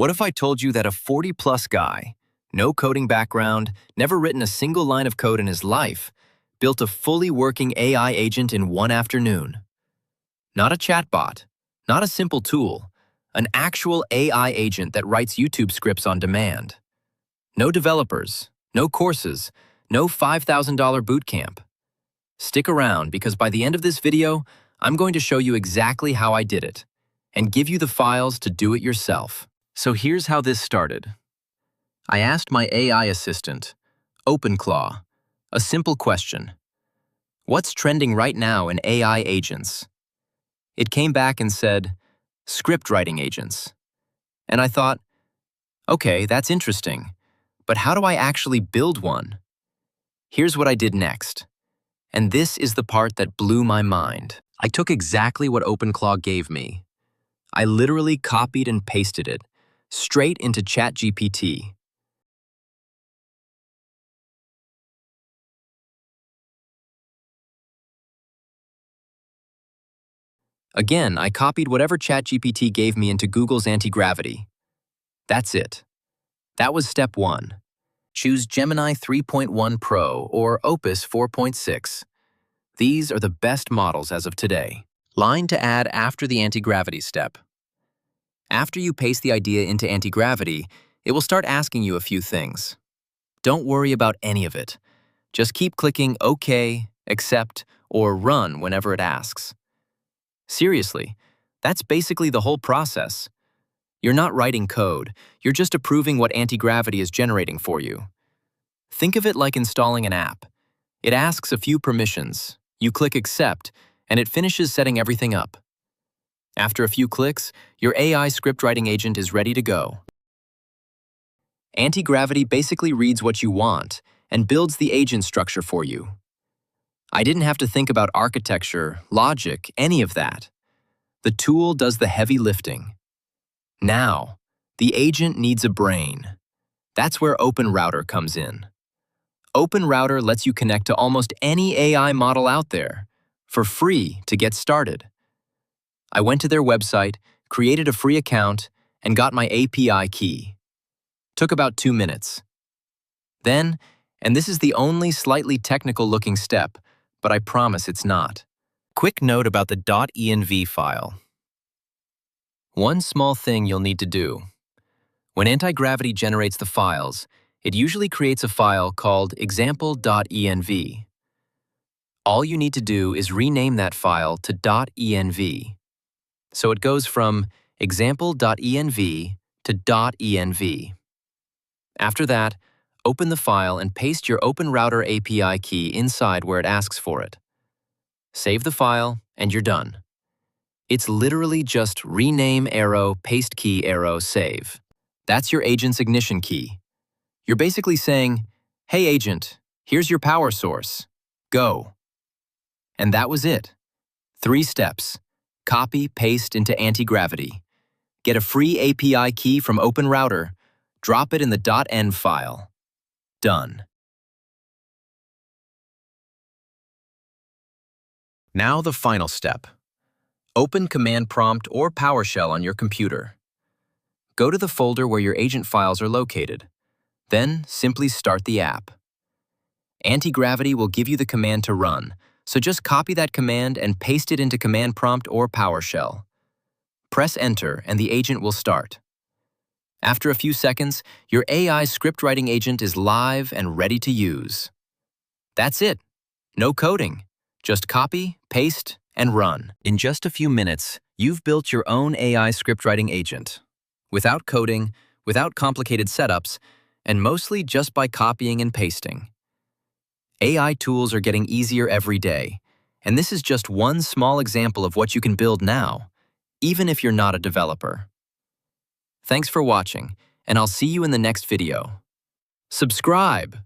What if I told you that a 40-plus guy, no coding background, never written a single line of code in his life, built a fully working AI agent in one afternoon? Not a chatbot, not a simple tool, an actual AI agent that writes YouTube scripts on demand. No developers, no courses, no $5,000 boot camp. Stick around because by the end of this video, I'm going to show you exactly how I did it and give you the files to do it yourself. So here's how this started. I asked my AI assistant, OpenClaw, a simple question. What's trending right now in AI agents? It came back and said, scriptwriting agents. And I thought, okay, that's interesting, but how do I actually build one? Here's what I did next. And this is the part that blew my mind. I took exactly what OpenClaw gave me. I literally copied and pasted it straight into ChatGPT. Again, I copied whatever ChatGPT gave me into Google's Antigravity. That's it. That was step 1. Choose Gemini 3.1 Pro or Opus 4.6. These are the best models as of today. Line to add after the anti-gravity step. After you paste the idea into anti-gravity, it will start asking you a few things. Don't worry about any of it. Just keep clicking OK, Accept, or Run whenever it asks. Seriously, that's basically the whole process. You're not writing code, you're just approving what anti-gravity is generating for you. Think of it like installing an app. It asks a few permissions, you click Accept, and it finishes setting everything up. After a few clicks, your AI scriptwriting agent is ready to go. Anti-gravity basically reads what you want and builds the agent structure for you. I didn't have to think about architecture, logic, any of that. The tool does the heavy lifting. Now, the agent needs a brain. That's where OpenRouter comes in. OpenRouter lets you connect to almost any AI model out there for free to get started. I went to their website, created a free account, and got my API key. Took about 2 minutes. Then, and this is the only slightly technical-looking step, but I promise it's not. Quick note about the .env file. One small thing you'll need to do. When anti-gravity generates the files, it usually creates a file called example.env. All you need to do is rename that file to .env. So it goes from example.env to .env. After that, open the file and paste your OpenRouter API key inside where it asks for it. Save the file, and you're done. It's literally just rename arrow, paste key arrow, save. That's your agent's ignition key. You're basically saying, hey agent, here's your power source. Go. And that was it. 3 steps. Copy, paste into anti-gravity. Get a free API key from OpenRouter. Drop it in the .env file. Done. Now the final step. Open Command Prompt or PowerShell on your computer. Go to the folder where your agent files are located. Then simply start the app. Anti-gravity will give you the command to run, so just copy that command and paste it into Command Prompt or PowerShell. Press Enter and the agent will start. After a few seconds, your AI scriptwriting agent is live and ready to use. That's it. No coding. Just copy, paste, and run. In just a few minutes, you've built your own AI scriptwriting agent. Without coding, without complicated setups, and mostly just by copying and pasting. AI tools are getting easier every day, and this is just one small example of what you can build now, even if you're not a developer. Thanks for watching, and I'll see you in the next video. Subscribe!